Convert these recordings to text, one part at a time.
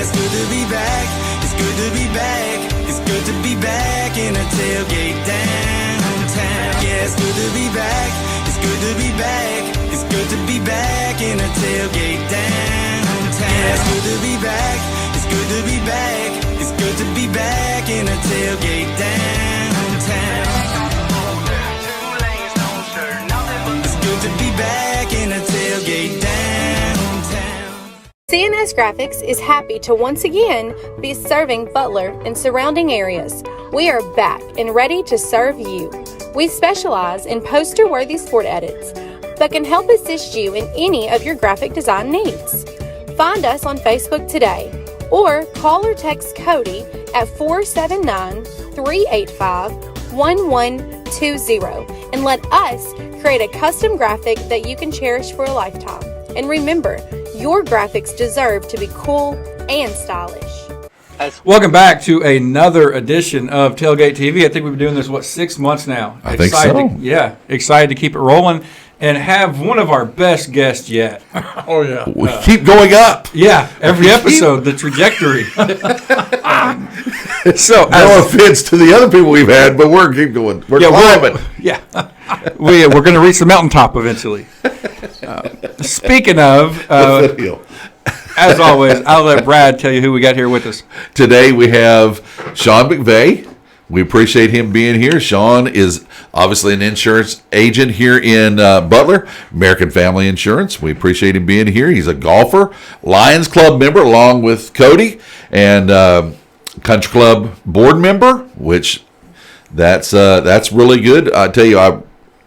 it's good to be back. It's good to be back. It's good to be back in a tailgate downtown. Yeah, it's good to be back. It's good to be back. It's good to be back in a tailgate downtown. Yeah, it's good to be back. It's good to be back. It's good to be back in a tailgate downtown. It's good to be back in a tailgate downtown. CNS Graphics is happy to once again be serving Butler and surrounding areas. We are back and ready to serve you. We specialize in poster-worthy sport edits, but can help assist you in any of your graphic design needs. Find us on Facebook today, or call or text Cody at 479-385-1120 and let us create a custom graphic that you can cherish for a lifetime. And remember, your graphics deserve to be cool and stylish. Welcome back to another edition of Tailgate TV. I think we've been doing this, 6 months now? I think so. Excited to keep it rolling and have one of our best guests yet. Oh, yeah. We keep going up. Yeah, every episode, the trajectory. So, no offense to the other people we've had, but we're keep going. We're climbing. We're going to reach the mountaintop eventually. Speaking of, as always, I'll let Brad tell you who we got here with us. Today we have Shawn McVey. We appreciate him being here. Shawn is obviously an insurance agent here in Butler, American Family Insurance. We appreciate him being here. He's a golfer, Lions Club member, along with Cody, and Country Club board member, which that's really good. I tell you, I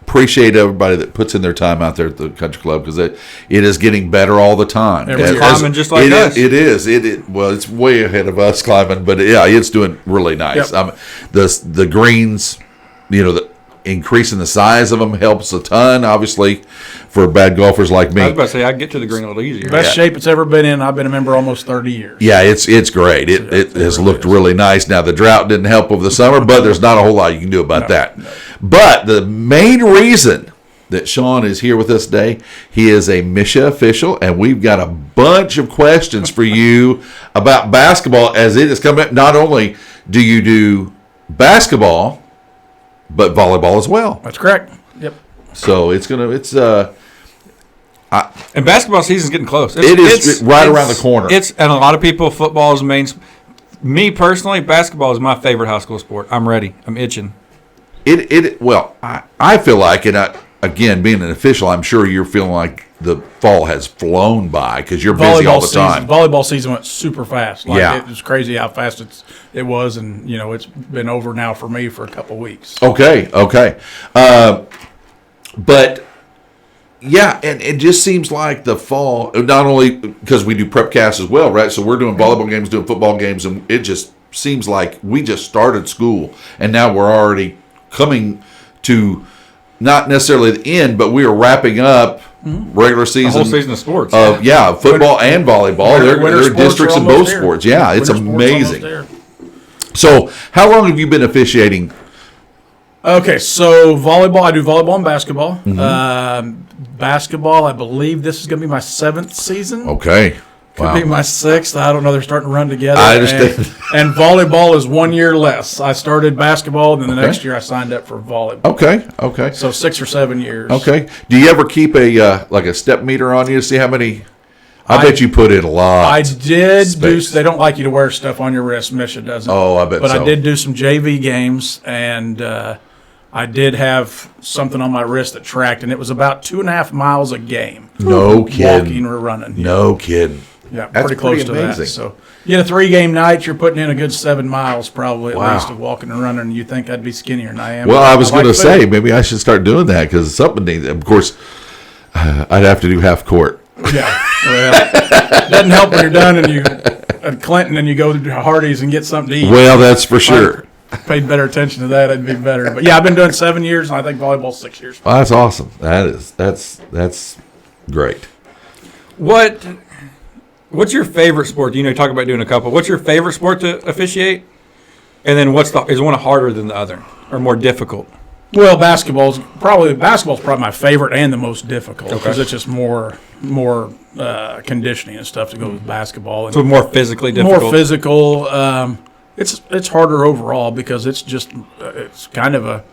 appreciate everybody that puts in their time out there at the Country Club, because it is getting better all the time. It's climbing just like us. It is. Well, it's way ahead of us climbing, but yeah, it's doing really nice. Yep. The greens, increasing the size of them helps a ton, obviously, for bad golfers like me. I was about to say, I get to the green a little easier. Best shape it's ever been in. I've been a member almost 30 years. Yeah, it's great. It has looked really nice. Now, the drought didn't help over the summer, but there's not a whole lot you can do about that. No. But the main reason that Shawn is here with us today, he is a MSHSAA official, and we've got a bunch of questions for you about basketball as it is coming up. Not only do you do basketball, but volleyball as well. That's correct. Yep. So and basketball season's getting close. It's right around the corner. And a lot of people, football is main. Me personally, basketball is my favorite high school sport. I'm ready. I'm itching. I feel like, and again, being an official, I'm sure you're feeling like the fall has flown by because you're busy all the time. Volleyball season went super fast. It was crazy how fast it was, and it's been over now for me for a couple weeks. Okay. But yeah, and it just seems like the fall, not only because we do prep casts as well, right? So we're doing volleyball games, doing football games, and it just seems like we just started school, and now we're already coming to not necessarily the end, but we are wrapping up regular season. The whole season of sports. Football and volleyball. There are districts in both sports. Yeah, it's amazing. So how long have you been officiating? Okay, so volleyball, I do volleyball and basketball. Basketball, I believe this is going to be my 7th season. Okay. Could be my 6th. I don't know. They're starting to run together. I understand. And volleyball is 1 year less. I started basketball, and then the next year I signed up for volleyball. Okay. So 6 or 7 years. Okay. Do you ever keep a step meter on you to see how many? I bet you put in a lot. I did they don't like you to wear stuff on your wrist. MSHSAA doesn't. Oh, I bet but so. But I did do some JV games, and I did have something on my wrist that tracked, and it was about 2.5 miles a game. No kidding. Walking or running. No kidding. Yeah, that's pretty close to amazing. that. So you get a 3-game night, you're putting in a good 7 miles probably at least of walking and running. You think I'd be skinnier than I am. Well, I was going to say maybe I should start doing that because something needs. Of course, I'd have to do half court. Yeah, well, it doesn't help when you're done and you at Clinton and you go to Hardee's and get something to eat. Well, that's for sure. Paid better attention to that, I'd be better. But yeah, I've been doing 7 years, and I think volleyball's 6 years. Well, that's awesome. That's great. What's your favorite sport? You talk about doing a couple. What's your favorite sport to officiate? And then is one harder than the other or more difficult? Well, basketball's probably my favorite and the most difficult because it's just more more conditioning and stuff to go with basketball. And So more physically difficult. more physical. It's harder overall because it's kind of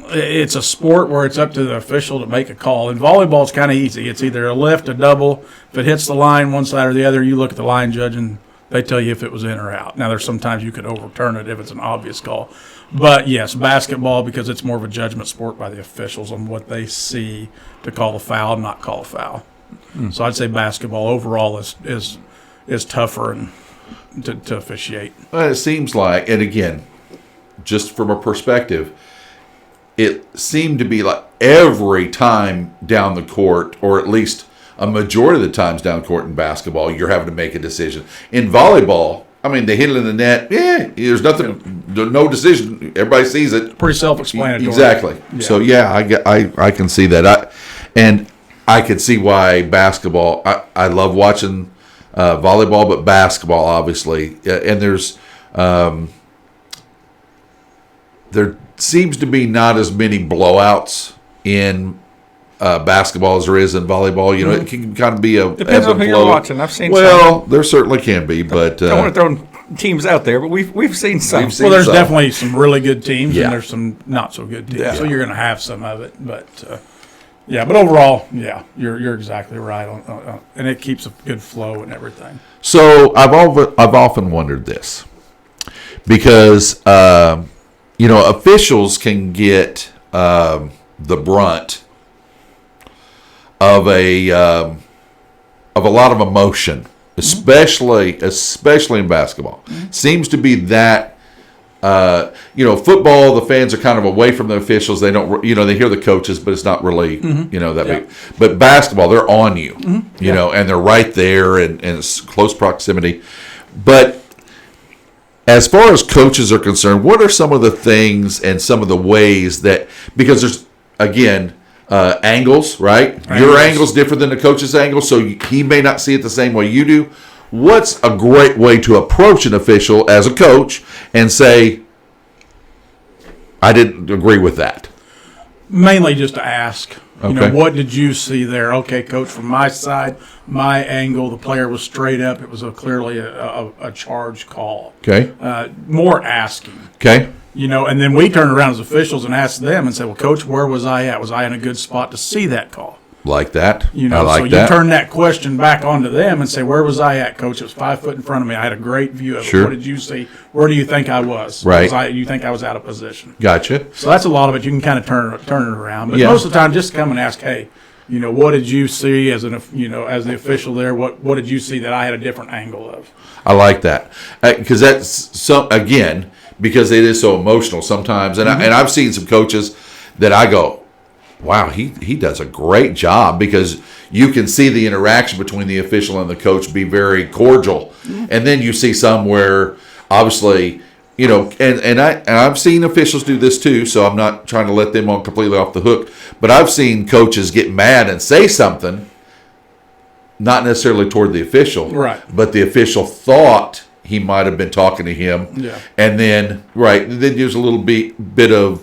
it's a sport where it's up to the official to make a call. And volleyball is kind of easy. It's either a lift, a double. If it hits the line one side or the other, you look at the line judge and they tell you if it was in or out. Now, there's sometimes you could overturn it if it's an obvious call. But, yes, basketball, because it's more of a judgment sport by the officials on what they see to call a foul and not call a foul. So I'd say basketball overall is tougher and to officiate. Well, it seems like, and again, just from a perspective, it seemed to be like every time down the court, or at least a majority of the times down the court in basketball, you're having to make a decision. In volleyball, I mean, they hit it in the net. Yeah, there's nothing, no decision. Everybody sees it. Pretty self-explanatory. Exactly. Yeah. So yeah, I can see that. And I can see why basketball. I love watching volleyball, but basketball obviously. And there seems to be not as many blowouts in basketball as there is in volleyball. You know, it can kind of be a Depends on who you're watching. I've seen Well, there certainly can be, but I don't want to throw teams out there, but we've seen some. We've seen Well, there's some. definitely some really good teams, Yeah. and there's some not so good teams. Yeah. So you're going to have some of it, but but overall, yeah, you're exactly right on, and it keeps a good flow and everything. So I've often wondered this because officials can get the brunt of a lot of emotion, especially in basketball. Seems to be that. Football, the fans are kind of away from the officials. They don't, they hear the coaches, but it's not really, that big. But basketball, they're on you, and they're right there and it's close proximity. But as far as coaches are concerned, what are some of the things and some of the ways that, because there's, again, angles, right? Your angle's different than the coach's angle, so he may not see it the same way you do. What's a great way to approach an official as a coach and say, I didn't agree with that? Mainly just to ask, Okay. what did you see there? Okay, coach, from my side, my angle, the player was straight up. It was clearly a charge call. Okay. More asking. Okay. And then we turn around as officials and ask them and say, well, coach, where was I at? Was I in a good spot to see that call? Like that. I So like you that. turn that question back onto them and say, where was I at, coach? It was 5 foot in front of me. I had a great view of Sure. it. What did you see? Where do you think I was? Right. You think I was out of position? Gotcha. So that's a lot of it. You can kind of turn it around. But Yeah. most of the time, just come and ask, hey, what did you see as as the official there? What did you see that I had a different angle of? I like that because that's because it is so emotional sometimes, and I've seen some coaches that I go, wow, he does a great job because you can see the interaction between the official and the coach be very cordial, and then you see some where obviously and I've seen officials do this too, so I'm not trying to let them on completely off the hook, but I've seen coaches get mad and say something. Not necessarily toward the official, Right. but the official thought he might have been talking to him, Yeah. and then there's a little bit of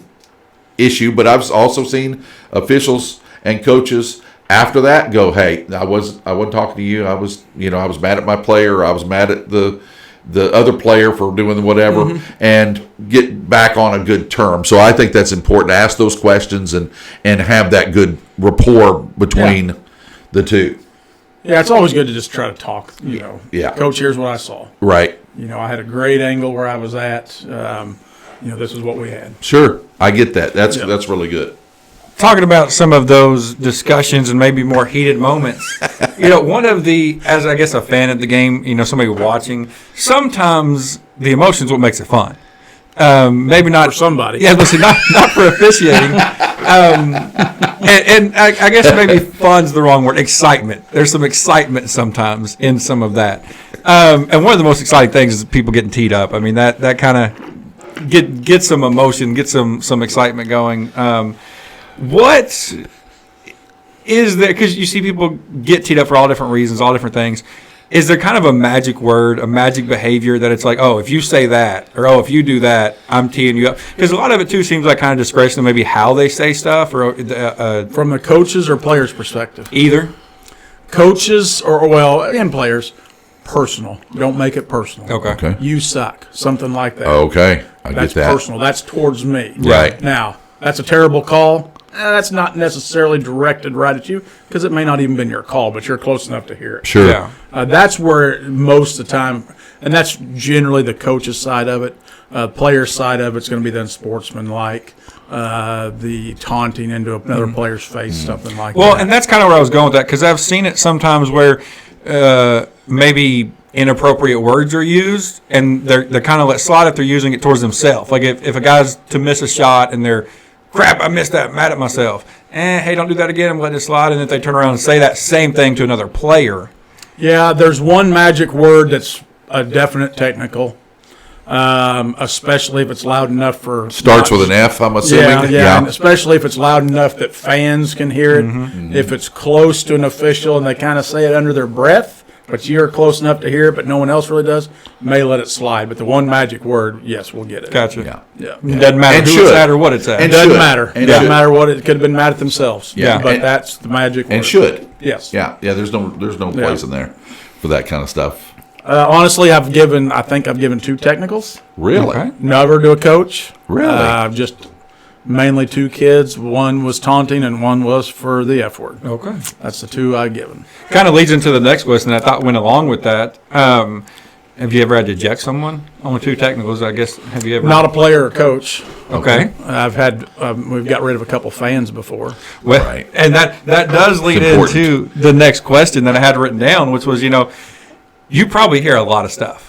issue. But I've also seen officials and coaches after that go, "Hey, I wasn't talking to you. I was mad at my player. Or I was mad at the other player for doing whatever," and get back on a good term. So I think that's important to ask those questions and have that good rapport between the two. Yeah, it's always good to just try to talk. Yeah. Coach, here's what I saw. Right. I had a great angle where I was at. This is what we had. Sure. I get that. That's really good. Talking about some of those discussions and maybe more heated moments, one of as I guess a fan of the game, somebody watching, sometimes the emotion's what makes it fun. Maybe not For somebody. Yeah, listen, not for officiating. And I guess maybe fun's the wrong word. Excitement. There's some excitement sometimes in some of that. And one of the most exciting things is people getting teed up. I mean, that kind of get some emotion, get some excitement going. What is there? Because you see people get teed up for all different reasons, all different things. Is there kind of a magic word, a magic behavior that it's like, oh, if you say that, or oh, if you do that, I'm teeing you up? Because a lot of it, too, seems like kind of discretion, maybe how they say stuff, or From the coaches or players' perspective? either. coaches and players, personal. Don't make it personal. Okay. You suck. Something like that. Okay. I That's get that. personal. That's towards me. Right. Now, that's a terrible call. That's not necessarily directed right at you because it may not even been your call, but you're close enough to hear it. Sure. Yeah. That's where most of the time, and that's generally the coach's side of it. Player's side of it's going to be then sportsmanlike, the taunting into another player's face, something like that. Well, and that's kind of where I was going with that, because I've seen it sometimes where maybe inappropriate words are used, and they're kind of let slide if they're using it towards themselves. Like if a guy's to miss a shot and they're, crap, I missed that, I'm mad at myself. Hey, don't do that again, I'm letting it slide. And if they turn around and say that same thing to another player. Yeah, there's one magic word that's a definite technical, especially if it's loud enough for... Starts with an F, I'm assuming. Yeah, and especially if it's loud enough that fans can hear it. Mm-hmm. If it's close to an official and they kind of say it under their breath, but you're close enough to hear it, but no one else really does, may let it slide. But the one magic word, yes, we'll get it. Gotcha. Yeah. Yeah. It doesn't matter And who should. it's at or what it's at. And It doesn't should. matter. And It doesn't should. matter what it could have been mad at themselves. Yeah. But And- that's the magic word. And should. Yes. Yeah. There's no place in there for that kind of stuff. Honestly, I think I've given 2 technicals. Really? Okay. Never to a coach. Really? Just mainly 2 kids. One was taunting and one was for the F word. Okay. That's the 2 I've given. Kind of leads into the next question I thought went along with that. Have you ever had to eject someone? Only 2 technicals, I guess. Have you ever? Not a player or coach. Okay. I've had we've got rid of a couple fans before. Well, Right. and that does lead It's important. into the next question that I had written down, which was, you probably hear a lot of stuff.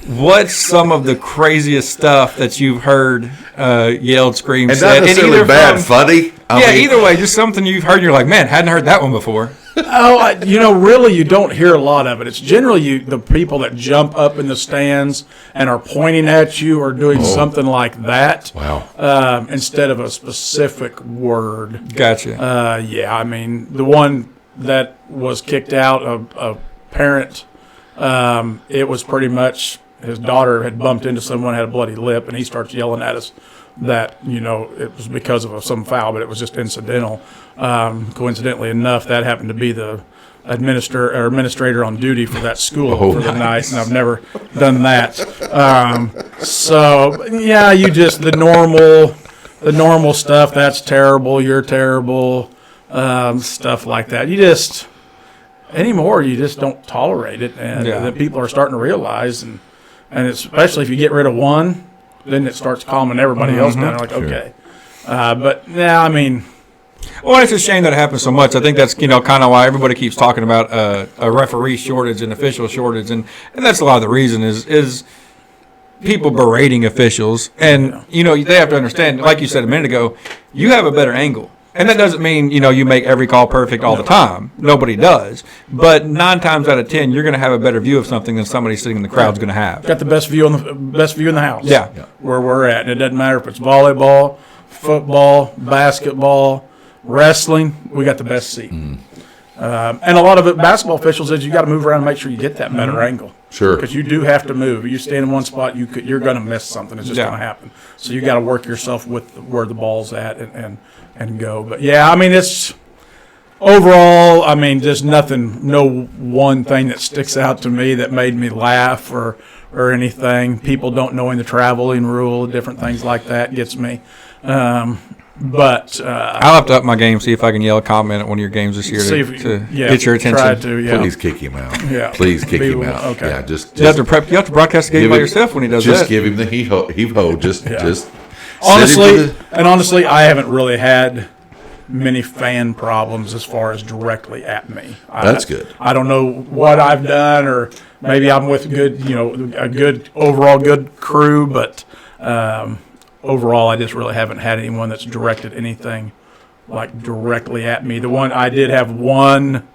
What's some of the craziest stuff that you've heard yelled, screamed, And said? not necessarily either bad, from- funny. I mean, either way, just something you've heard and you're like, man, hadn't heard that one before. Really, you don't hear a lot of it. It's generally the people that jump up in the stands and are pointing at you or doing something like that. Wow. Instead of a specific word. Gotcha. Yeah, I mean, the one that was kicked out, a parent, it was pretty much his daughter had bumped into someone, had a bloody lip, and he starts yelling at us that, it was because of some foul, but it was just incidental. Coincidentally enough, that happened to be the administrator on duty for that school for the night, and I've never done that. You just, the normal stuff, that's terrible, you're terrible, stuff like that. Anymore, you just don't tolerate it, and Yeah. then people are starting to realize, and especially if you get rid of one, then it starts calming everybody else down. Like, okay. But, yeah, I mean... Well, it's a shame that it happens so much. I think that's kind of why everybody keeps talking about a referee shortage and official shortage, and that's a lot of the reason is people berating officials, and they have to understand, like you said a minute ago, you have a better angle, and that doesn't mean you make every call perfect all the time. Nobody does, but 9 times out of 10, you're going to have a better view of something than somebody sitting in the crowd's going to have. Got the best view in the house. Yeah. Where we're at, and it doesn't matter if it's volleyball, football, basketball, wrestling. We got the best seat. And a lot of it, basketball officials, is you got to move around and make sure you get that better angle. Sure. Because you do have to move. If you stand in one spot, you're going to miss something. It's just going to happen. So you got to work yourself with where the ball's at and go. But yeah, I mean, it's overall. I mean, just nothing. No one thing that sticks out to me that made me laugh or anything. People don't knowing the traveling rule, different things like that gets me. But I'll have to up my game, see if I can yell a comment at one of your games this year to get your attention. Try to, yeah. Please kick him out. Yeah. Please kick him out. Okay. Yeah, just You have to broadcast the game give by him- yourself when he does just that. give him the heave-ho. Just Honestly, I haven't really had many fan problems as far as directly at me. That's good. I don't know what I've done, or maybe I'm with a good overall good crew, but overall, I just really haven't had anyone that's directed anything like directly at me. The one I did have one,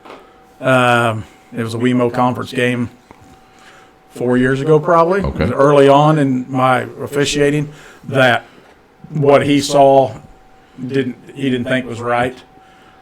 it was a WeMo conference game 4 years ago, probably. Okay. It was early on in my officiating, that what he saw he didn't think was right,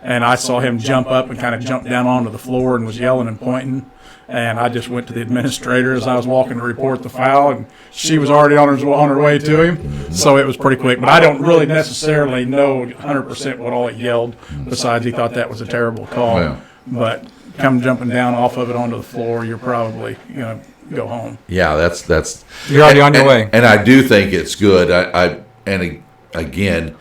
and I saw him jump up and kind of jump down onto the floor and was yelling and pointing. And I just went to the administrator as I was walking to report the foul, and she was already on her way to him. So it was pretty quick. But I don't really necessarily know 100% what all he yelled, besides he thought that was a terrible call. Well. But come jumping down off of it onto the floor, you're probably going to go home. Yeah, that's You're already on your way. And I do think it's good. Again,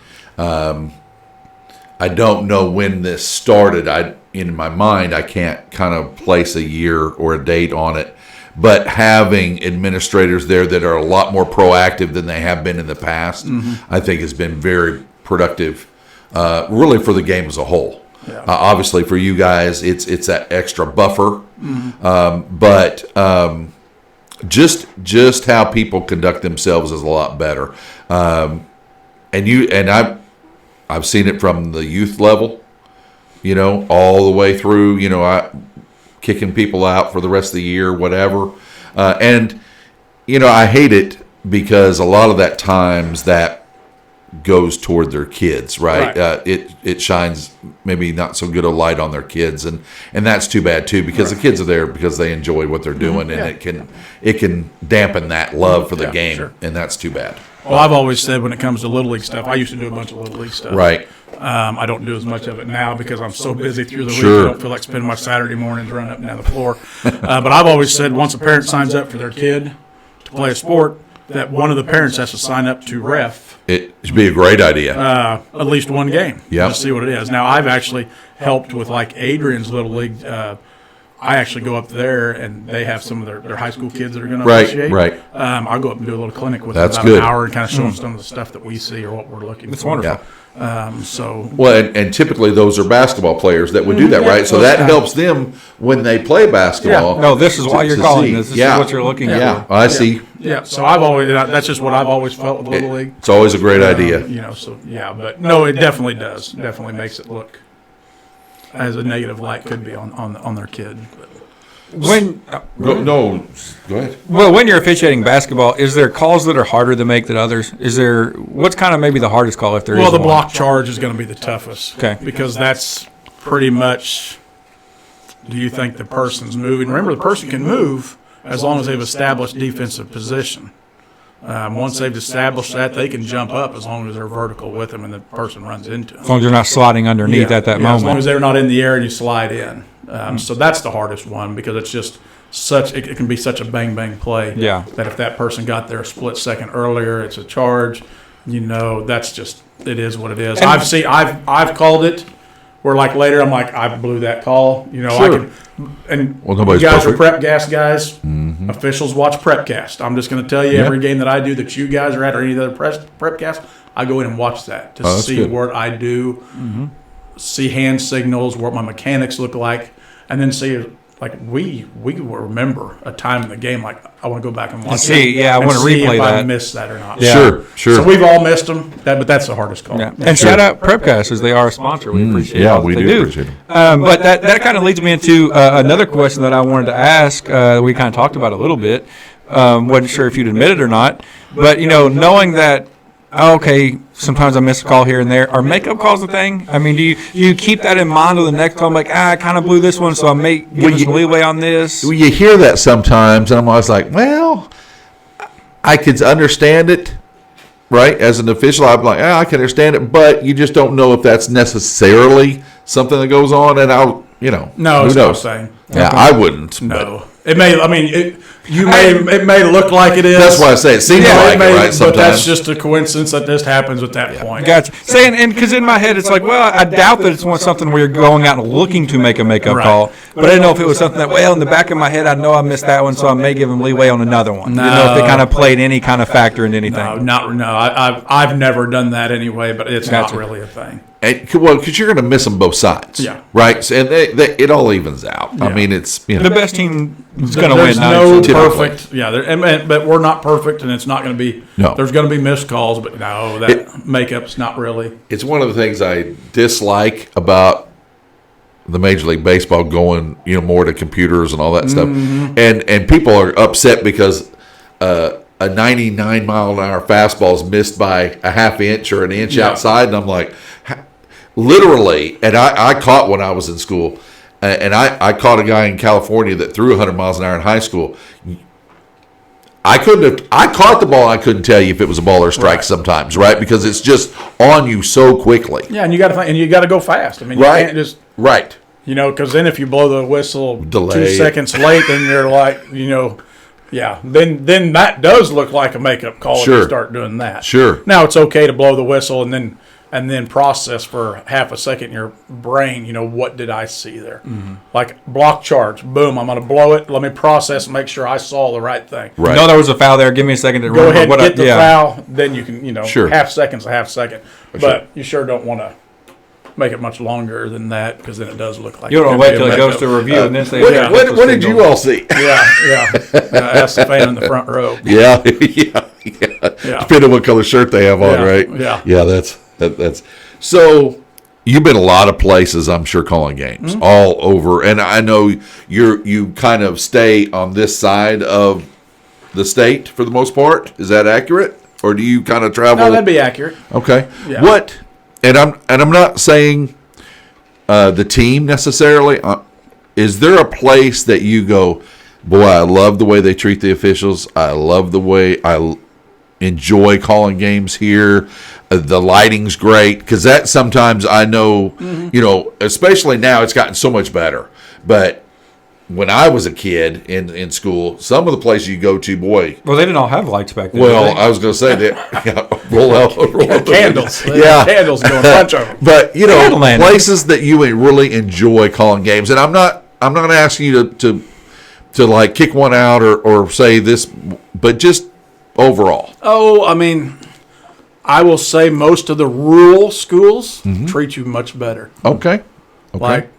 I don't know when this started. In my mind, I can't kind of place a year or a date on it. But having administrators there that are a lot more proactive than they have been in the past, I think has been very productive, really for the game as a whole. Yeah. Obviously, for you guys, it's that extra buffer. Just how people conduct themselves is a lot better. I've seen it from the youth level, all the way through, kicking people out for the rest of the year, whatever. I hate it because a lot of that times that goes toward their kids, right? It shines maybe not so good a light on their kids, and that's too bad too, because the kids are there because they enjoy what they're doing, and it can dampen that love for the game, and that's too bad. Well, I've always said when it comes to Little League stuff, I used to do a bunch of Little League stuff. Right. I don't do as much of it now because I'm so busy through the week. Sure. I don't feel like spending my Saturday mornings running up and down the floor. But I've always said once a parent signs up for their kid to play a sport, that one of the parents has to sign up to ref. It should be a great idea. At least one game. Yeah. To see what it is. Now, I've actually helped with like Adrian's Little League. I actually go up there, and they have some of their high school kids that are going to officiate. Right. I'll go up and do a little clinic with That's them about good. an hour and kind of show them some of the stuff that we see or what we're looking That's for. wonderful. So Well, and typically those are basketball players that would do that, right? So that helps them when they play basketball. No, this is why you're to calling see. this. This Yeah. is what you're looking Yeah, for. I see. yeah, so I've always that's just what I've always felt with Little League. It's always a great idea. But no, it definitely does. Definitely makes it look as a negative light could be on their kid. But When No, go ahead. when you're officiating basketball, is there calls that are harder to make than others? What's kind of maybe the hardest call if there is well, the one? block charge is going to be the toughest. Okay. Because that's pretty much. Do you think the person's moving? Remember, the person can move as long as they've established defensive position. Once they've established that, they can jump up as long as they're vertical with them and the person runs into them. As long as you're not sliding underneath at that moment. As long as they're not in the air and you slide in. So that's the hardest one because it's just it can be such a bang play. Yeah. That if that person got there a split second earlier, it's a charge. That's just it is what it is. I've called it where like later I'm like I blew that call. Sure. Nobody's you guys perfect. are PrepCast guys. Officials watch PrepCast. I'm just going to tell you every game that I do that you guys are at or any other PrepCast, I go in and watch that to that's see good. what I do, see hand signals, what my mechanics look like, and then see like we will remember a time in the game like I want to go back and watch See, it. yeah, I and want to see replay if I that. missed that or not. Yeah. Sure. So we've all missed them, but that's the hardest call. Yeah. And shout out Prepcast as they are a sponsor. We appreciate all that we they do do. appreciate it. But that kind of leads me into another question that I wanted to ask. We kind of talked about a little bit. Wasn't sure if you'd admit it or not. But, knowing that, okay, sometimes I miss a call here and there. Are makeup calls a thing? I mean, do you keep that in mind to the next call? I'm like, I kind of blew this one, so I may give us some leeway on this. Well, you hear that sometimes, and I'm always like, well, I could understand it, right? As an official, I'm like, I can understand it, but you just don't know if that's necessarily something that goes on, and No, who it's not knows? saying. Yeah, I wouldn't. No. It may. I mean, it may look like it is. That's why I say it seems like it, right? Sometimes. But that's just a coincidence that just happens at that point. Gotcha. Saying, and because in my head it's like, well, I doubt that it's something where you're going out and looking to make a makeup Right. call. But I didn't know if it was something that, well, in the back of my head, I know I missed that one, so I may give them leeway on another one. No. You know, if it kind of played any kind of factor into anything. I've never done that anyway, but it's Gotcha. not really a thing. And, because you're going to miss them both sides, Yeah. right? So, and it all evens out. I Yeah. mean, it's The best team is going to win. There's no 90%. perfect. Yeah, but we're not perfect, and it's not going to be. No. There's going to be missed calls, but no, that makeup's not really. It's one of the things I dislike about the Major League Baseball going, more to computers and all that stuff. And people are upset because a 99-mile-an-hour fastball is missed by a half inch or an inch Yeah. outside, and I'm like, literally. And I caught when I was in school, and I caught a guy in California that threw 100 miles an hour in high school. I caught the ball. I couldn't tell you if it was a ball or a strike Right. sometimes, right? Because it's just on you so quickly. Yeah, and you got to go fast. I mean, you Right. can't just. Right. Because then if you blow the whistle Delay 2 seconds late, then you're like, yeah, then that does look like a makeup call if Sure. you start doing that. Sure. Now it's okay to blow the whistle and then process for half a second in your brain, what did I see there? Mm-hmm. Like block charge, boom, I'm going to blow it. Let me process and make sure I saw the right thing. Right. No, there was a foul there. Give me a second to Go remember ahead and what get the yeah. foul, then you can, Sure. half second's a half second. Sure. But you sure don't want to make it much longer than that because then it does look like You don't it's want to wait gonna till be it a goes to makeup. review and then say, yeah. What did you all see? Yeah. That's the fan in the front row. Yeah. Depending on what color shirt they have on, Yeah, right? yeah. Yeah, that's so you've been a lot of places, I'm sure, calling games all over. And I know you kind of stay on this side of the state for the most part. Is that accurate? Or do you kind of travel? No, that'd be accurate. Okay. Yeah. What? And I'm not saying the team necessarily. Is there a place that you go, boy, I love the way they treat the officials. I love the way I enjoy calling games here. The lighting's great because that sometimes I know, especially now it's gotten so much better. But when I was a kid in school, some of the places you go to, boy. Well, they didn't all have lights back then. Well, did they? I was going to say that. Roll out Candles. Yeah. Candles going a bunch of them. But Candleman. places that you really enjoy calling games, and I'm not going to ask you to like kick one out or say this, but just overall. Oh, I mean, I will say most of the rural schools treat you much better. Okay. Like,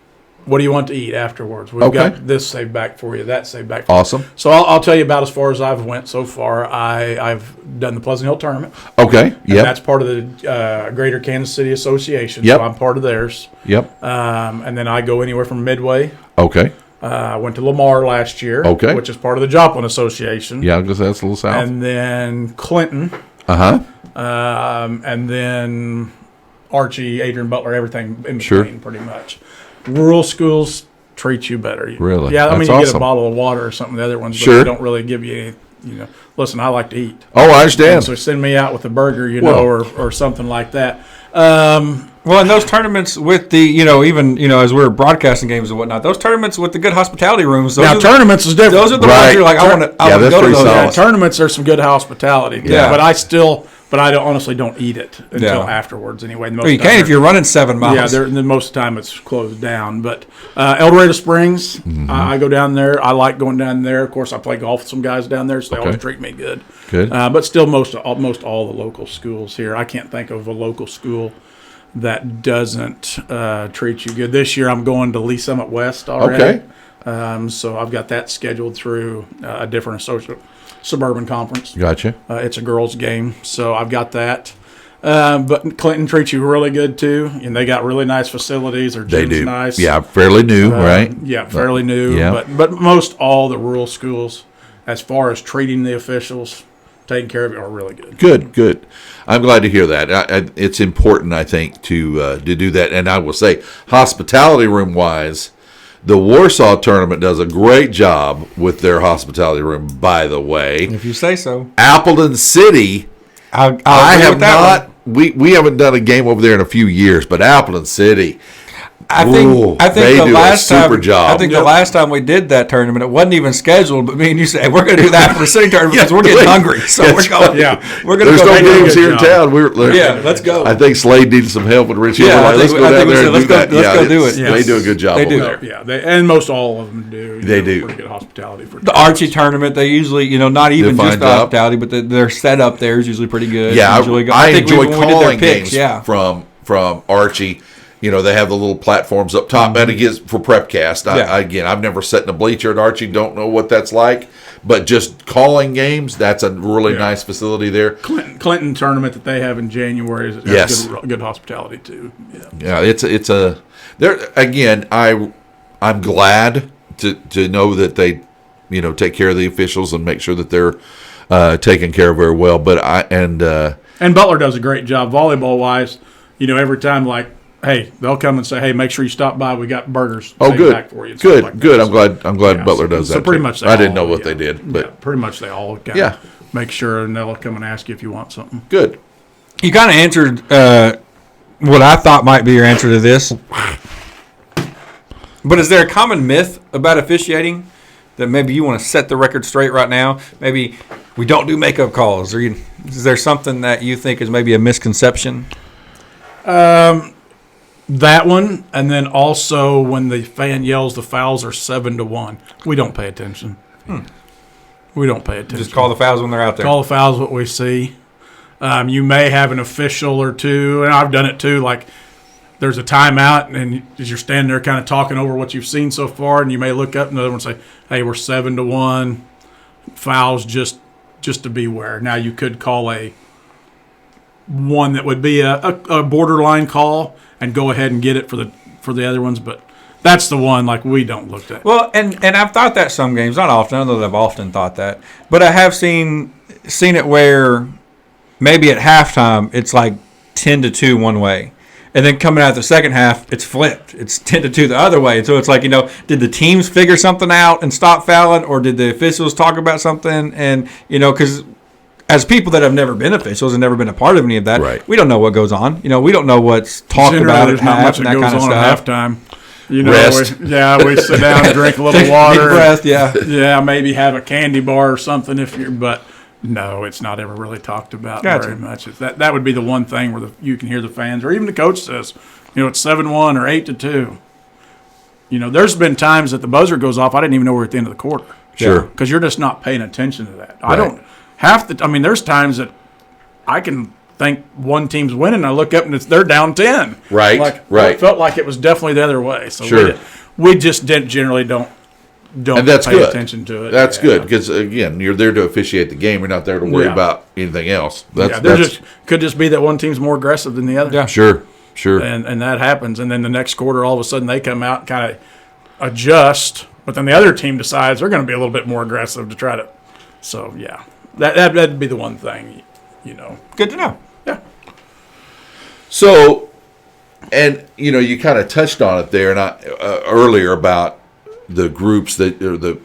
what do you want to eat afterwards? We've Okay. got this saved back for you, that saved back for you. Awesome. So I'll tell you about as far as I've went so far. I've done the Pleasant Hill Tournament. Okay. And Yep. that's part of the Greater Kansas City Association. Yep. So I'm part of theirs. Yep. And then I go anywhere from Midway. Okay. I went to Lamar last year, Okay. which is part of the Joplin Association. Yeah, because that's a little south. And then Clinton. And then Archie, Adrian Butler, everything in Sure. between, pretty much. Rural schools treat you better. Really? Yeah, I mean, That's you get awesome. a bottle of water or something. The other ones, Sure. but they don't really give you any. Listen, I like to eat. Oh, I understand. So send me out with a burger, Well. or something like that. Well, and those tournaments with the, even, as we're broadcasting games and whatnot, those tournaments with the good hospitality rooms. Those Now, are, tournaments is different. those are the Right. ones you're like, I want to Yeah, that's go to pretty those. solid. Yeah, tournaments are some good hospitality. Yeah. But I honestly don't eat it until Yeah. afterwards anyway. Most Well, you of the time can if you're running 7 miles. Yeah, then most of the time it's closed down. But El Dorado Springs, I go down there. I like going down there. Of course, I play golf with some guys down there, so they always treat me good. Good. But still, most all the local schools here. I can't think of a local school that doesn't treat you good. This year, I'm going to Lee Summit West already. Okay. So I've got that scheduled through a different suburban conference. Gotcha. It's a girls' game, so I've got that. But Clinton treats you really good too, and they got really nice facilities. Their They gym's do. nice. Yeah, fairly new, right? Yeah, fairly new. Yeah. But most all the rural schools, as far as treating the officials, taking care of it, are really good. Good. I'm glad to hear that. It's important, I think, to do that. And I will say, hospitality room wise, the Warsaw tournament does a great job with their hospitality room. By the way, If you say so. Appleton City, I'll I agree have with that not. one. We haven't done a game over there in a few years, but Appleton City. I Ooh, think they the do a last super time job. I think the last time we did that tournament, it wasn't even scheduled. But me and you said we're going to do that for the city tournament because we're getting hungry. So we're going. Yeah. we're going to There's go. no do a games good here in job. town. Yeah, let's go. I think Slade needed some help with Richie. Yeah, We're like, let's go down there and let's do go- that. let's Yeah, go do it's- it. They do a good job They over do. there. Yeah, and most all of them do. They do. Pretty good hospitality for The Archie tournament, they usually, not even Do a just fine the job. hospitality, but their setup there is usually pretty good. Yeah, Usually go- I think enjoy when we did their calling picks, games yeah. from Archie. They have the little platforms up top, and again for Prepcast. Yeah. I've never sat in a bleacher at Archie. Don't know what that's like, but just calling games, that's a really nice facility there. Clinton tournament that they have in January has Yes. good hospitality too. Yeah. Yeah, it's a there again. I'm glad to know that they take care of the officials and make sure that they're taken care of very well. But And Butler does a great job volleyball wise. Every time hey, they'll come and say, hey, make sure you stop by. We got burgers. oh, saved good, back for you. and stuff good, like good. that. I'm glad Yeah, Butler does that. So pretty too. much, I didn't know what they did, but pretty much they all kind Yeah. make sure, and they'll come and ask you if you want something. good. You kind of answered what I thought might be your answer to this. But is there a common myth about officiating that maybe you want to set the record straight right now? Maybe we don't do makeup calls, or is there something that you think is maybe a misconception? That one, and then also when the fan yells the fouls are 7-1, we don't pay attention. We don't pay attention. Just call the fouls when they're out there. Call the fouls what we see. You may have an official or two, and I've done it too, like there's a timeout, and as you're standing there kind of talking over what you've seen so far, and you may look up and another one say, hey, we're 7-1, fouls just to beware. Now you could call a one that would be a borderline call and go ahead and get it for the other ones, but that's the one like we don't look at. Well, and I've thought that some games, not often, I know that I've often thought that, but I have seen it where maybe at halftime it's like 10-2 one way, and then coming out the second half it's flipped. It's 10-2 the other way. So it's like, did the teams figure something out and stop fouling, or did the officials talk about something? And because as people that have never been officials and never been a part of any of that, right, we don't know what goes on. We don't know what's talked about at half and that kind of stuff. Halftime. Rest. We sit down and drink a little water. Deep breath, yeah. Yeah, maybe have a candy bar or something but no, it's not ever really talked about very much. That would be the one thing where you can hear the fans, or even the coach says, it's 7-1 or 8-2. There's been times that the buzzer goes off, I didn't even know we were at the end of the quarter. Sure. Because you're just not paying attention to that. Right. I don't there's times that I can think one team's winning, and I look up and they're down 10. Right, right. It felt like it was definitely the other way. So sure. we just generally don't and that's pay good. attention to it. That's good because, again, you're there to officiate the game. You're not there to worry about anything else. Could just be that one team's more aggressive than the other. Yeah. Sure. And that happens. And then the next quarter, all of a sudden, they come out and kind of adjust, but then the other team decides they're going to be a little bit more aggressive to try to. So, yeah. That'd be the one thing, Good to know. Yeah. So, and you kind of touched on it there, and earlier about the groups that or the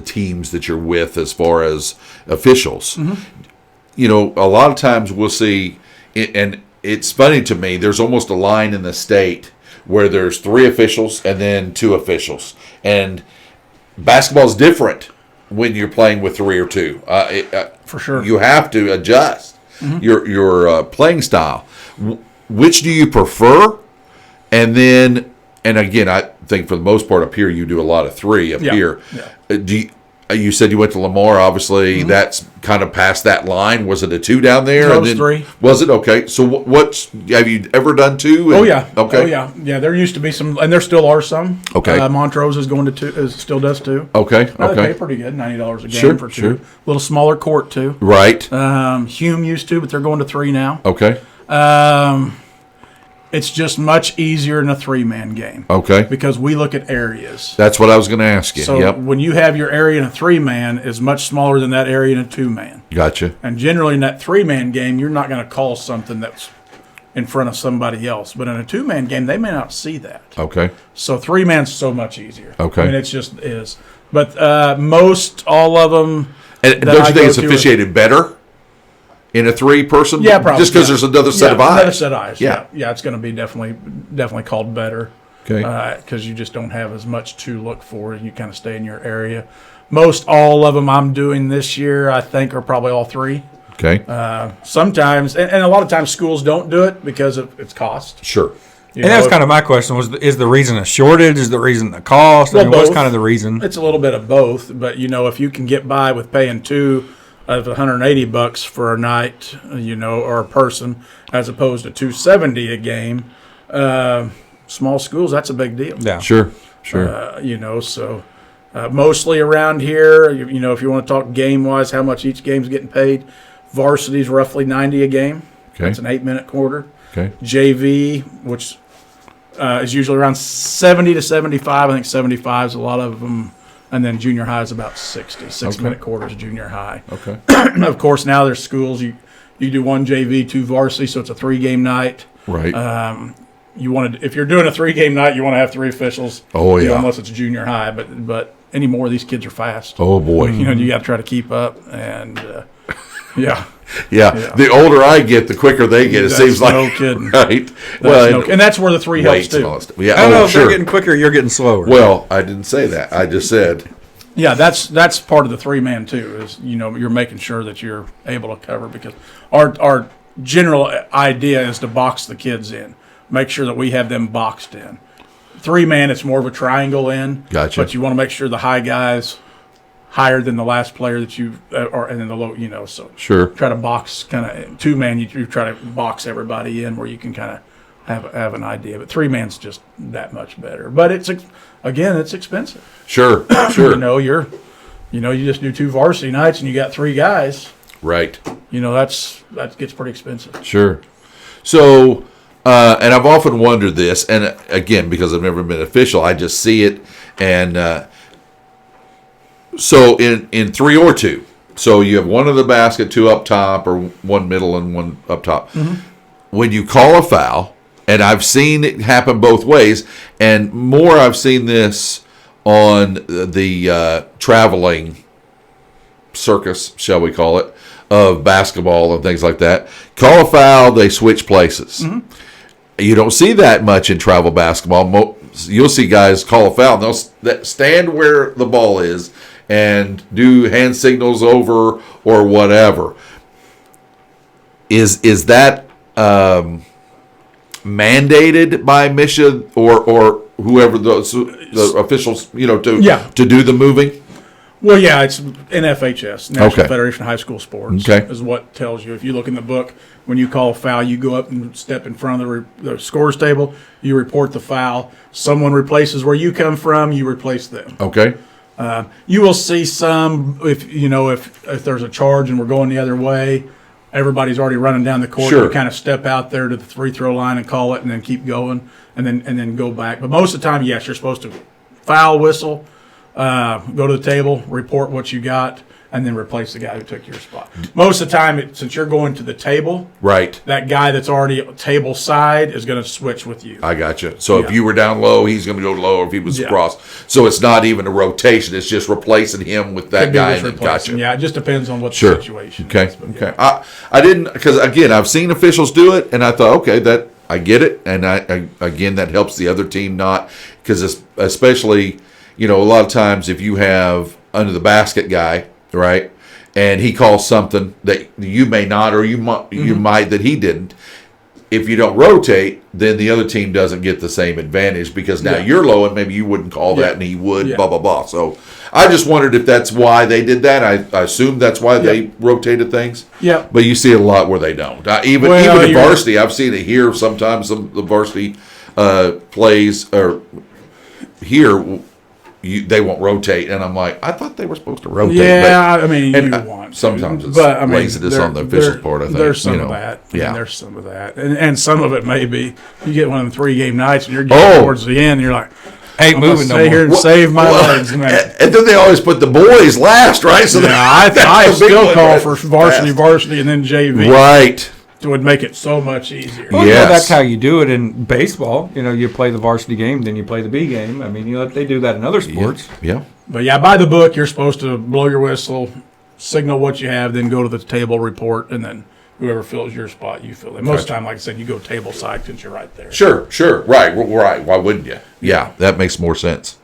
teams that you're with as far as officials. Mm-hmm. A lot of times we'll see, and it's funny to me. There's almost a line in the state where there's 3 officials and then 2 officials, and basketball's different when you're playing with 3 or 2. For sure. You have to adjust your playing style. Which do you prefer? And again, I think for the most part up here, you do a lot of 3 up here. Yeah. You said you went to Lamar. Obviously, that's kind of past that line. Was it a 2 down there? No, it was 3. Was it? Okay. So have you ever done 2? Oh, yeah. Okay. Oh, yeah. Yeah, there used to be some, and there still are some. Okay. Montrose is going to 2, still does 2. Okay. They pay pretty good, $90 a game for 2. Sure. A little smaller court, too. Right. Hume used to, but they're going to 3 now. Okay. It's just much easier in a 3-man game. Okay. Because we look at areas. That's what I was going to ask you. So when you have your area in a 3-man is much smaller than that area in a 2-man. Gotcha. And generally in that 3-man game, you're not going to call something that's in front of somebody else. But in a 2-man game, they may not see that. Okay. So 3-man's so much easier. Okay. I mean, it's just is. But all of them. And don't you think it's officiated better in a 3-person? Yeah, probably. Just because there's another set of eyes. Another set of eyes. Yeah. Yeah, it's going to be definitely called better. Okay. Because you just don't have as much to look for, and you kind of stay in your area. Most all of them I'm doing this year, I think, are probably all 3. Okay. Sometimes, and a lot of times schools don't do it because of its cost. Sure. That's kind of my question: is the reason a shortage? Is the reason the cost? Well, what's both. kind of the reason? It's a little bit of both, but if you can get by with paying 2 of $180 for a night, or a person, as opposed to $270 a game, small schools, that's a big deal. Yeah. Sure. So mostly around here, if you want to talk game wise, how much each game's getting paid, varsity's roughly $90 a game. Okay. That's an 8-minute quarter. Okay. JV, which is usually around 70 to 75. I think 75 is a lot of them. And then junior high is about 60. 6-minute quarters junior high. Okay. Of course, now there's schools, you do 1 JV, 2 varsity, so it's a 3-game night. Right. If you're doing a 3-game night, you want to have 3 officials. Oh, yeah. Unless it's junior high, but anymore, these kids are fast. Oh, boy. You got to try to keep up, and yeah. Yeah. The older I get, the quicker they get. It That's seems like. no kidding. Right. And that's where the 3 helps weights and all too. that stuff. Yeah. I don't know if sure. they're getting quicker or you're getting slower. Well, I didn't say that. I just said. Yeah, that's part of the 3-man too. Is you're making sure that you're able to cover, because our general idea is to box the kids in, make sure that we have them boxed in. 3-man, it's more of a triangle in. Gotcha. But you want to make sure the high guys higher than the last player that you and then the low, so Sure. try to box kind of 2-man. You try to box everybody in where you can kind of have an idea. But 3-man's just that much better. But it's expensive. Sure. Sure. You just do 2 varsity nights and you got 3 guys. Right. That gets pretty expensive. Sure. So, and I've often wondered this, and again, because I've never been official, I just see it. And so in 3 or 2, so you have 1 in the basket, 2 up top, or 1 middle and 1 up top. Mm-hmm. When you call a foul, and I've seen it happen both ways, and more I've seen this on the traveling circus, shall we call it, of basketball and things like that. Call a foul, they switch places. Mm-hmm. You don't see that much in travel basketball. You'll see guys call a foul, and they'll stand where the ball is and do hand signals over or whatever. Is that mandated by MSHSAA or whoever the officials, to do the moving? Well, yeah, it's NFHS, National Okay. Federation of High School Sports, Okay. is what tells you. If you look in the book, when you call a foul, you go up and step in front of the scores table, you report the foul. Someone replaces where you come from, you replace them. Okay. You will see some, if there's a charge and we're going the other way, everybody's already running down the court. Sure. You kind of step out there to the free throw line and call it, and then keep going, and then go back. But most of the time, yes, you're supposed to foul whistle, go to the table, report what you got, and then replace the guy who took your spot. Most of the time, since you're going to the table, Right. that guy that's already table side is going to switch with you. I got you. So if Yeah. you were down low, he's going to go low. If he was Yeah. across, so it's not even a rotation. It's just replacing him with that Could be guy. just And then replacing. gotcha. Yeah, it just depends on what Sure. the situation Okay. is. But Okay. I didn't, because again, I've seen officials do it, and I thought, okay, that I get it, and I again, that helps the other team not, because especially, a lot of times if you have under the basket guy, right, and he calls something that you may not, or you might that he didn't. If you don't rotate, then the other team doesn't get the same advantage, because now Yeah. you're low and maybe you wouldn't call that and he would, Yeah. blah, blah, blah. So I just wondered if that's why they did that. I assume that's why they rotated things. Yeah. But you see it a lot where they don't. Even in varsity, I've seen it here sometimes. Some of the varsity plays or here, they won't rotate, and I'm like, I thought they were supposed to rotate. Yeah, but, I mean, and you want to. sometimes it's but, I mean, laziness on the official's part, I think. There's some of that. I mean, Yeah. there's some of that. And some of it may be, you get one of them 3-game nights and you're getting towards the end, and you're like, Ain't I'm going to moving no stay here more. and save my legs a and, minute. and then they always put the boys last, right? So I that's the big still one, call right? for varsity, and then JV. Right. It would make it so much easier. Well, Yes. that's how you do it in baseball. You play the varsity game, then you play the B game. I mean, they do that in other sports. Yeah. But yeah, by the book, you're supposed to blow your whistle, signal what you have, then go to the table, report, and then whoever fills your spot, you fill it. Most of the time, like I said, you go table side since you're right there. Sure. Right. Why wouldn't you? Yeah, that makes more sense.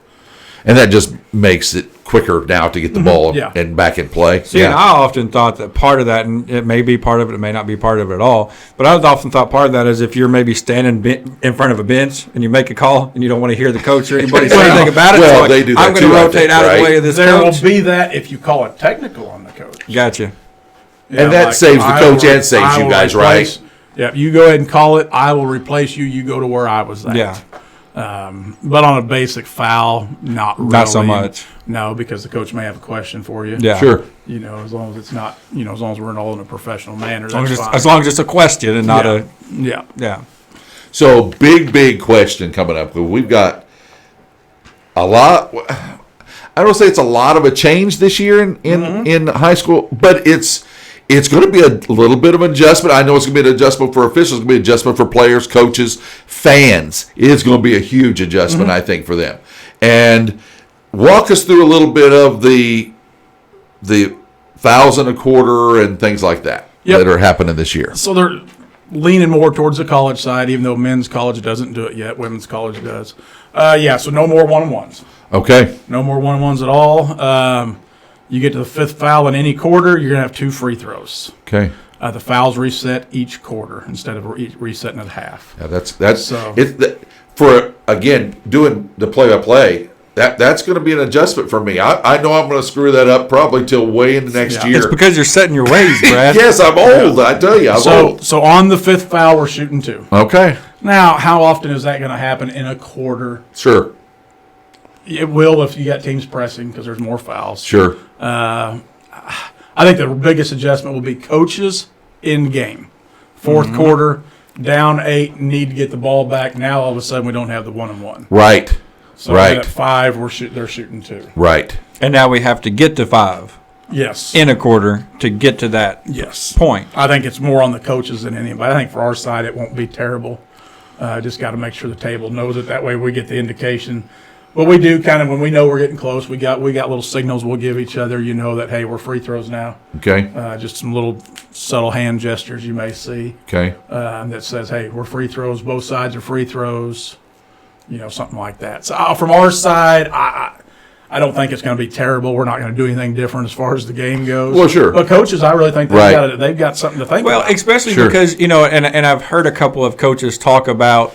And that just makes it quicker now to get the ball Yeah. and back in play. See, and I often thought that part of that, and it may be part of it, it may not be part of it at all, but I often thought part of that is if you're maybe standing in front of a bench and you make a call and you don't want to hear the coach or anybody say anything about it, Well, so they do that I'm going too, to I rotate think, out of right? the way of this There coach. will be that if you call it technical on the coach. Gotcha. Yeah, And that saves the I coach will- and saves I you will guys, replace- Yeah, you go ahead and call it. I will replace you. You go to where I was at. Yeah. But on a basic foul, not really. Not so much. No, because the coach may have a question for you. Yeah. Sure. As long as it's not, as long as we're all in a professional manner, As long that's as, fine. as long as it's a question and not yeah. a, Yeah. yeah. So big question coming up. We've got a lot. I don't say it's a lot of a change this year in high school, but it's going to be a little bit of an adjustment. I know it's going to be an adjustment for officials. It's going to be an adjustment for players, coaches, fans. It's going to be a huge adjustment, I think, for them. And walk us through a little bit of the 1,000 a quarter and things like that. that are happening this year. So they're leaning more towards the college side, even though men's college doesn't do it yet. Women's college does. So no more one-on-ones. Okay. No more one-on-ones at all. You get to the fifth foul in any quarter, you're going to have 2 free throws. Okay. The fouls reset each quarter instead of resetting at half. Yeah, that's So- for again doing the play-by-play. That's going to be an adjustment for me. I know I'm going to screw that up probably till way into next year. It's because you're setting your ways, Brad. Yes, I'm old. I tell you, I'm old. So on the fifth foul, we're shooting 2. Okay. Now, how often is that going to happen in a quarter? Sure. It will if you got teams pressing because there's more fouls. Sure. I think the biggest adjustment will be coaches in game. Fourth quarter, down 8, need to get the ball back. Now all of a sudden we don't have the 1-on-1. Right. So Right. at 5, they're shooting 2. Right. And now we have to get to 5 Yes. in a quarter to get to that Yes. point. I think it's more on the coaches than anybody. I think for our side it won't be terrible. Just got to make sure the table knows it. That way we get the indication. But we do kind of, when we know we're getting close, we got little signals we'll give each other. You know that, hey, we're free throws now. Okay. Just some little subtle hand gestures you may see Okay. that says, hey, we're free throws. Both sides are free throws. Something like that. So from our side, I don't think it's going to be terrible. We're not going to do anything different as far as the game goes. Well, sure. But coaches, I really think they've got something to think Well, about. especially Sure. because, and I've heard a couple of coaches talk about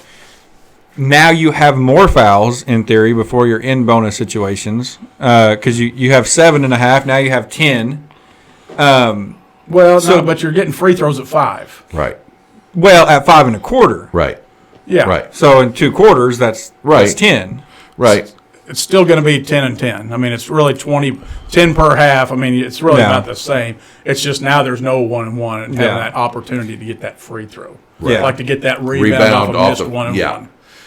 now you have more fouls in theory before you're in bonus situations because you have 7.5, now you have 10. But you're getting free throws at 5. Right. Well, at 5.25. Right. Yeah. Right. So in 2 quarters, that's 10. Right. It's still going to be 10 and 10. I mean, it's really 10 per half. I mean, it's really Yeah. not the same. It's just now there's no 1-on-1 and having Yeah. that opportunity to get that free throw. Right. Like to get that rebound off of missed 1-on-1. Yeah.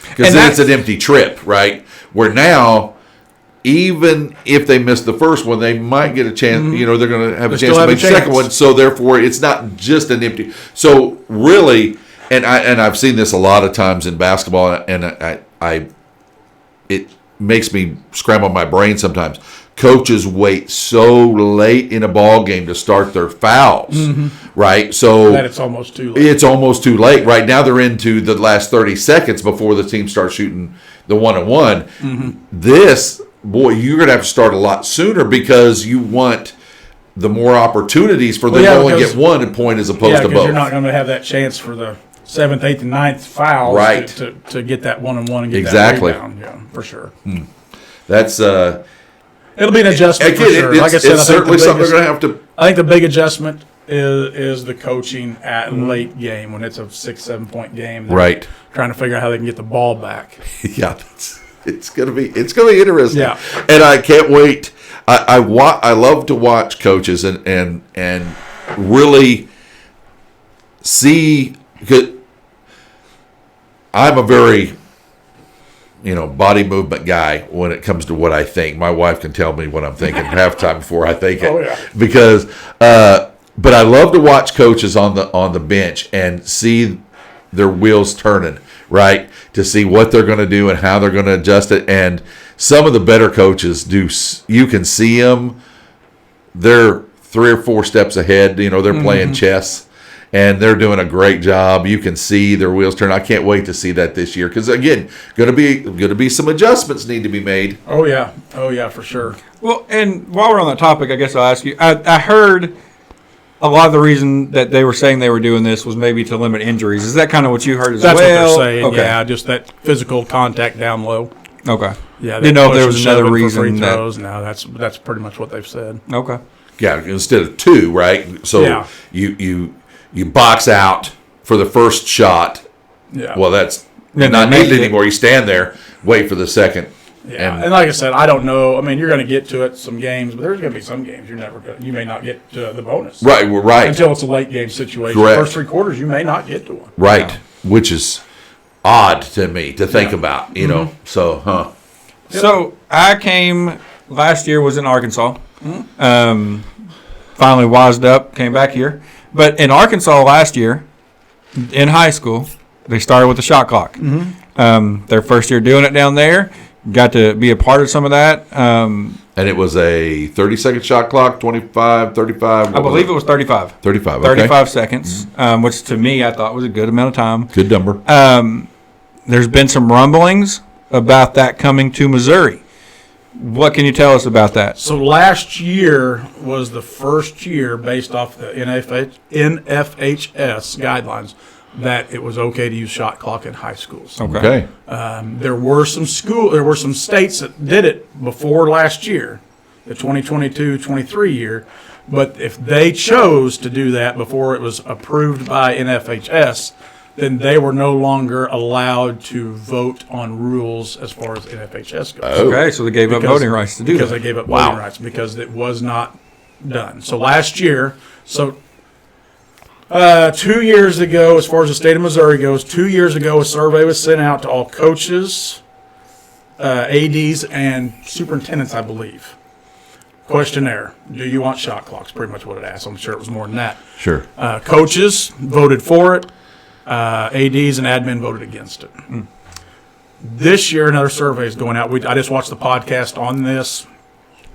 Because And then it's that's- an empty trip, right? Where now, even if they miss the first one, they might get a chance. They're going to have a They chance still to have a make the second chance. one. So therefore, it's not just an empty. So really, and I've seen this a lot of times in basketball, and it makes me scramble my brain sometimes. Coaches wait so late in a ball game to start their fouls, right? So That it's almost too late. it's almost too late. Right now, they're into the last 30 seconds before the team starts shooting the 1-on-1. This, boy, you're going to have to start a lot sooner because you want the more opportunities for them to only because- get 1 point as opposed to because both. you're not going to have that chance for the 7th, 8th, and 9th fouls Right. to get that 1-on-1 and get Exactly. that rebound. Yeah, for sure. That's It'll be an adjustment again, for sure. Like I it's said, I think certainly the something biggest- they're going to have to. I think the big adjustment is the coaching at late game when it's a 6-7 point game. They're Right. trying to figure out how they can get the ball back. Yeah, it's gonna be interesting. Yeah. And I can't wait. I love to watch coaches and really see. Because I'm a very body movement guy when it comes to what I think. My wife can tell me what I'm thinking halftime before I think it. Oh, yeah. Because but I love to watch coaches on the bench and see their wheels turning, right? To see what they're going to do and how they're going to adjust it. And some of the better coaches do. You can see them. They're 3 or 4 steps ahead. They're playing chess. And they're doing a great job. You can see their wheels turn. I can't wait to see that this year because again, going to be some adjustments need to be made. Oh yeah, for sure. Well, and while we're on that topic, I guess I'll ask you. I heard a lot of the reason that they were saying they were doing this was maybe to limit injuries. Is that kind of what you heard as That's well? what they're saying. Okay. Yeah, just that physical contact down low. Okay. Yeah, Didn't know if there push was and another shoving for reason free that- throws. No, that's pretty much what they've said. Okay. Yeah, instead of 2, right? So Yeah. you box out for the first shot. Yeah. Well, that's Then not they make needed it. anymore. You stand there, wait for the second. Yeah, and like I said, I don't know. I mean, you're going to get to it some games, but there's going to be some games you may not get to the bonus. Right, we're right. Until it's a late game situation. Correct. First 3 quarters, you may not get to one. Right, Yeah. which is odd to me to think about, So, So I came last year, was in Arkansas. Finally wised up, came back here. But in Arkansas last year, in high school, they started with the shot clock. Their first year doing it down there, got to be a part of some of that. And it was a 30-second shot clock, 25, 35? I believe it was 35. 35, okay. 35 seconds, which to me I thought was a good amount of time. Good number. There's been some rumblings about that coming to Missouri. What can you tell us about that? So last year was the first year, based off the NFHS guidelines, that it was okay to use shot clock in high schools. Okay. There were some states that did it before last year, the 2022-23 year. But if they chose to do that before it was approved by NFHS, then they were no longer allowed to vote on rules as far as NFHS goes. Okay, so they gave up voting rights to do because that. they gave up voting rights because it was not done. So last year, 2 years ago, as far as the state of Missouri goes, 2 years ago, a survey was sent out to all coaches, ADs, and superintendents, I believe. Questionnaire: do you want shot clocks? Pretty much what it asked. I'm sure it was more than that. Sure. Coaches voted for it. ADs and admin voted against it. This year, another survey is going out. I just watched the podcast on this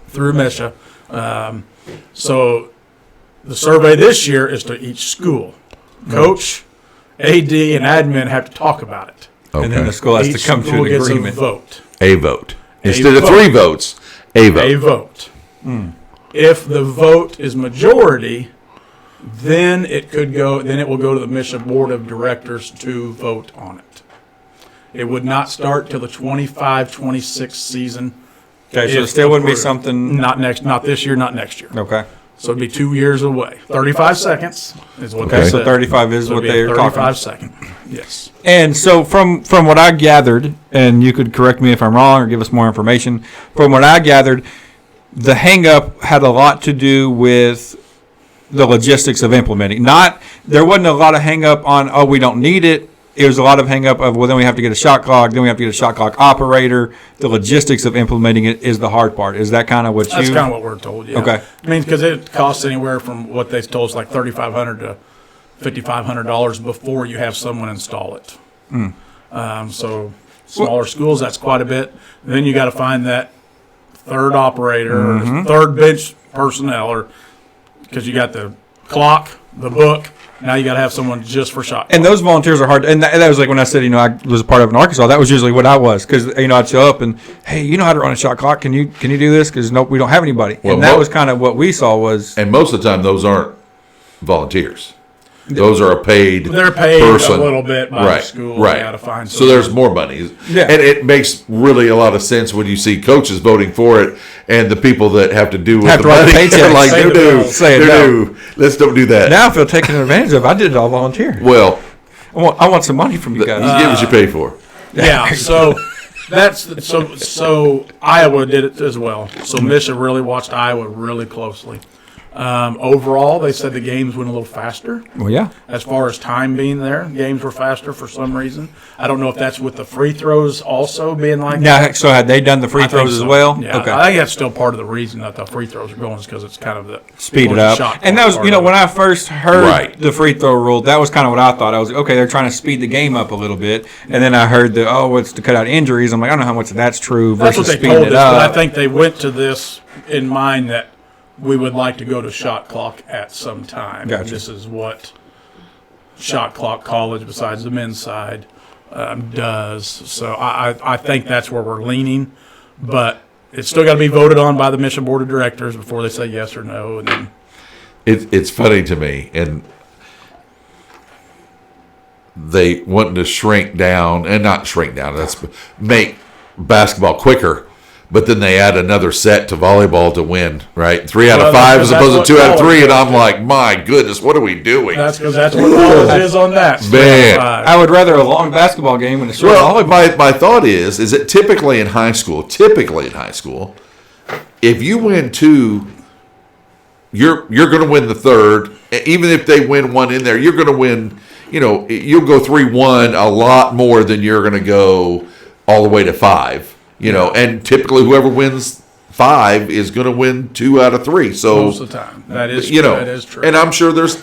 through MSHSAA. So the survey this year is to each school. Coach, AD, and admin have to talk about it. Okay. And then the school has Each to come to school an gets agreement. a vote. A vote. Instead of vote. 3 votes, a vote. A vote. If the vote is majority, then it could go. Then it will go to the Michigan Board of Directors to vote on it. It would not start till the 25-26 season. Okay, so it if still wouldn't be approved. something. Not this year, not next year. Okay. So it'd be 2 years away. 35 seconds is what Okay, they so said. 35 is So what it'd be a they're talking. 35 second. Yes. And so from what I gathered, and you could correct me if I'm wrong or give us more information, from what I gathered, the hang-up had a lot to do with the logistics of implementing. There wasn't a lot of hang-up on, oh, we don't need it. It was a lot of hang-up of, well, then we have to get a shot clock, then we have to get a shot clock operator. The logistics of implementing it is the hard part. Is that kind of what That's you... kind of what we're told, yeah. Okay. I mean, because it costs anywhere from what they told us, like $3,500 to $5,500 before you have someone install it. So smaller schools, that's quite a bit. Then you got to find that third operator, or third bench personnel, or because you got the clock, the book. Now you got to have someone just for shot. And those volunteers are hard. And that was like when I said, I was a part of in Arkansas. That was usually what I was, because I'd show up and, hey, you know how to run a shot clock? Can you do this? Because nope, we don't have anybody. Well, and that was kind of what we saw was. And most of the time, those aren't volunteers. Those are a paid They're paid person. a little bit by the school. Right. They got to find so there's more money. Yeah. And it makes really a lot of sense when you see coaches voting for it and the people that have to do with Have the to write the money. paycheck. They're like, Say the no, bills. Say it no. Let's don't do that. Now I feel taken advantage of. I did it all volunteer. Well, I want some money from you you guys. get what you pay for. Yeah, so that's so Iowa did it as well. So Michigan really watched Iowa really closely. Overall, they said the games went a little faster. Well, yeah. As far as time being there, games were faster for some reason. I don't know if that's with the free throws also being like that. Now, so had they done the free I think throws as so. well? Yeah, Okay. I think that's still part of the reason that the free throws are going is because it's kind of the Speed it the up. shot And that was, part when of it. I first heard Right. the free throw rule, that was kind of what I thought. I was, okay, they're trying to speed the game up a little bit. And then I heard it's to cut out injuries. I'm like, I don't know how much of that's true That's versus what they speeding told it us, but I up. think they went to this in mind that we would like to go to shot clock at some time. Gotcha. This is what shot clock college, besides the men's side, does. So I think that's where we're leaning, but it's still got to be voted on by the Michigan Board of Directors before they say yes or no. And then It's funny to me, and they want to shrink down, and not shrink down. That's make basketball quicker. But then they add another set to volleyball to win, right? 3 out of 5 as that's opposed to what 2 out of 3, college and is. I'm like, my goodness, what are we doing? that's because that's what college is on that. Man. I would rather a long basketball game than a short Well, volleyball. my thought is that typically in high school, if you win 2, you're going to win the third. Even if they win 1 in there, you're going to win. You'll go 3-1 a lot more than you're going to go all the way to 5. And typically whoever wins 5 is going to win 2 out of 3. So Most of the time. That is true. and I'm sure there's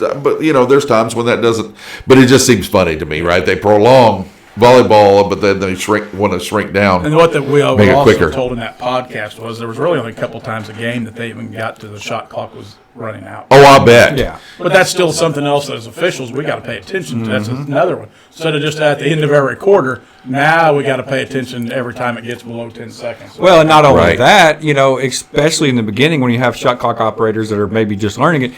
times when that doesn't. But it just seems funny to me, right? They prolong volleyball, but then they want to shrink down. And what that we Make it also quicker. told in that podcast was there was really only a couple times a game that they even got to the shot clock was running out. Oh, I bet. Yeah. But that's still something else that as officials we got to pay attention to. That's Mm-hmm. another one. Instead of just at the end of every quarter, now we got to pay attention every time it gets below 10 seconds. Well, and not only Right. that, especially in the beginning when you have shot clock operators that are maybe just learning it,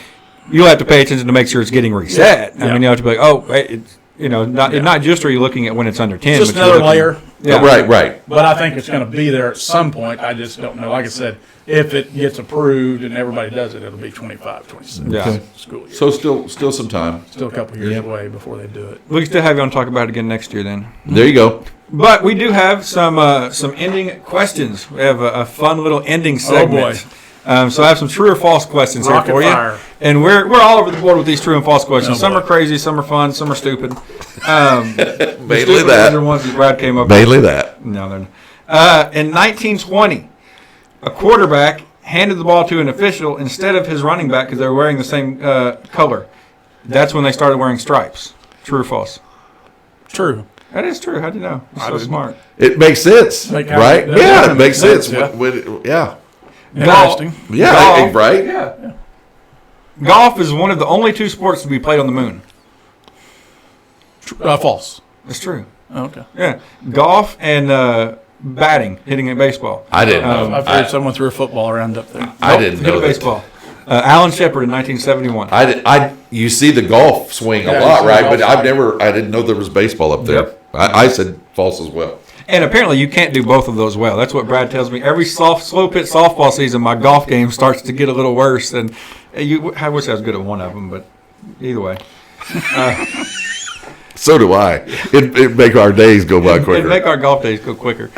you'll have to pay attention to make sure it's getting reset. Yeah. I mean, you have to be like, oh, it's, not just are you looking at when it's under 10. It's just but you're another looking- layer. Yeah. Right. But I think it's going to be there at some point. I just don't know. Like I said, if it gets approved and everybody does it, it'll be 25, 26 Yeah. school year. So still some time. Still a couple years away before they do it. We can still have you on to talk about it again next year then. There you go. But we do have some ending questions. We have a fun little ending segment. So I have some true or false questions Rocket here for you. fire. And we're all over the board with these true and false questions. Oh, some boy. are crazy, some are fun, some are stupid. Mainly Stupid that. ones are ones that Brad came up with. Mainly that. No, they're not. In 1920, a quarterback handed the ball to an official instead of his running back because they were wearing the same color. That's when they started wearing stripes. True or false? True. That is true. How'd you know? You're so smart. It makes sense, Like, right? yeah, Yeah, it it makes makes sense. sense, Yeah. Interesting. Yeah, Golf. right? Yeah. Golf is one of the only two sports to be played on the moon. False. That's true. Oh, okay. Yeah. Golf and batting, hitting a baseball. I didn't know. I've heard someone threw a football around up there. I Nope, didn't hit know a that. baseball. Alan Shepard in 1971. You see the golf swing a Yeah, lot, you see right? the But golf I didn't know there was baseball up there. Yep. I said false as well. And apparently you can't do both of those well. That's what Brad tells me. Every slow pitch softball season, my golf game starts to get a little worse. And I wish I was good at one of them, but either way. So do I. It make our days go by It'd quicker. make our golf days go quicker.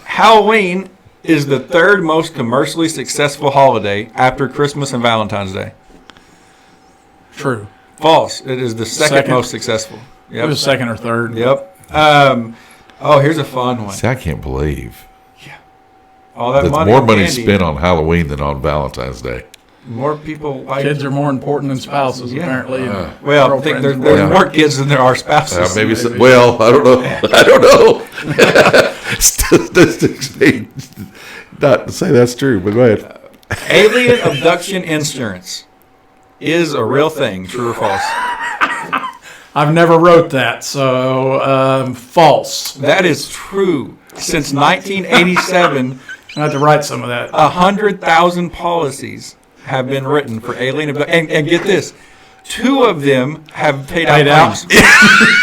Halloween is the third most commercially successful holiday after Christmas and Valentine's Day. True. False. It is the second Second. most successful. It was second or third. Yep. Here's a fun one. See, I can't believe All that that's money more on money candy. spent on Halloween than on Valentine's Day. More people like. Kids are more important than spouses, Yeah. apparently. and Well, I think girlfriends. there's Yeah. more kids than there are spouses. Maybe. Well, I don't know. I don't know. Statistics say not to say that's true, but go ahead. Alien abduction insurance is a real thing. True or false? I've never wrote that, so false. That is true. Since 1987, I have to write some of that. 100,000 policies have been written for alien abduction. And get this, 2 of them have paid Paid out out? claims.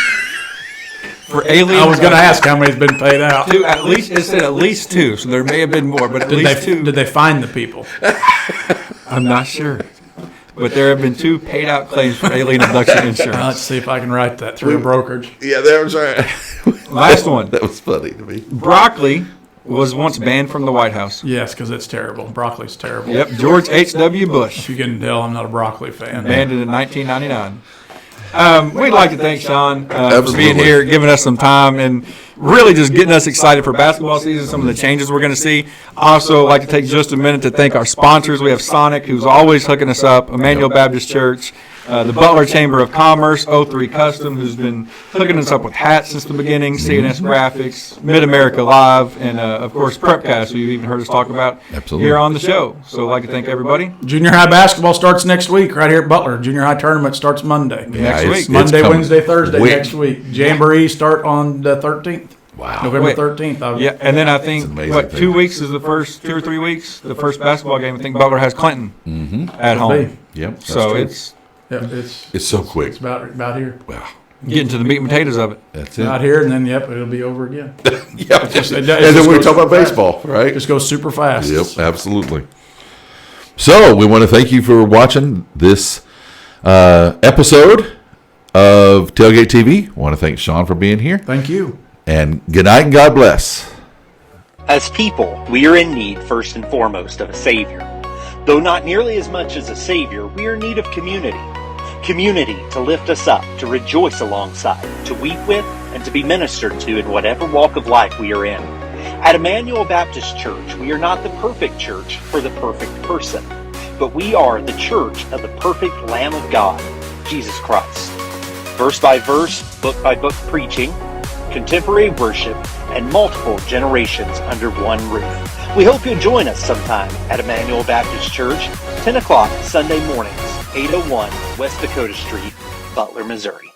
For alien I was going to abduction. ask how many's been paid out. 2, at least it said at least 2, so there may have been more, but at least 2. Did they find the people? I'm not sure. But there have been 2 paid out claims for alien abduction Let's insurance. see if I can write that through a brokerage. Yeah, that was right. Last one. That was funny to me. Broccoli was once banned from the White House. Yes, because it's terrible. Broccoli's terrible. Yep, George H.W. Bush If you can tell, I'm not a broccoli fan. banned it in 1999. We'd like to thank Shawn for Absolutely. being here, giving us some time, and really just getting us excited for basketball season, some of the changes we're going to see. Also, like to take just a minute to thank our sponsors. We have Sonic, who's always hooking us up, Emmanuel Baptist Church, the Butler Chamber of Commerce, 03 Custom, who's been hooking us up with hats since the beginning, CNS Graphics, Mid-America Live, and, of course, Prepcast, who you've even heard us talk about Absolutely. here on the show. So I'd like to thank everybody. Junior high basketball starts next week right here at Butler. Junior high tournament starts Monday. Next it's- week. it's Monday, coming. Wednesday, Thursday Wait. next week. Jamboree start on the 13th. Wow. November Wait. 13th. Yeah, and then I think, It's amazing 2 weeks is the first 2 or 3 weeks, the first basketball game. I think Butler has Clinton at home. Yep. That's So true. It's so quick. it's about here. Wow. getting to the meat and potatoes of it. That's it. Not here, and then it'll be over again. Yep. it just And then we goes talk about super fast. baseball, right? It just goes super fast. Yep, absolutely. So we want to thank you for watching this episode of Tailgate TV. Want to thank Shawn for being here. Thank you. And good night and God bless. As people, we are in need first and foremost of a Savior. Though not nearly as much as a Savior, we are in need of community. Community to lift us up, to rejoice alongside, to weep with, and to be ministered to in whatever walk of life we are in. At Emmanuel Baptist Church, we are not the perfect church for the perfect person, but we are the church of the perfect Lamb of God, Jesus Christ. Verse by verse, book by book preaching, contemporary worship, and multiple generations under one roof. We hope you'll join us sometime at Emmanuel Baptist Church, 10 o'clock Sunday mornings, 801 West Dakota Street, Butler, Missouri.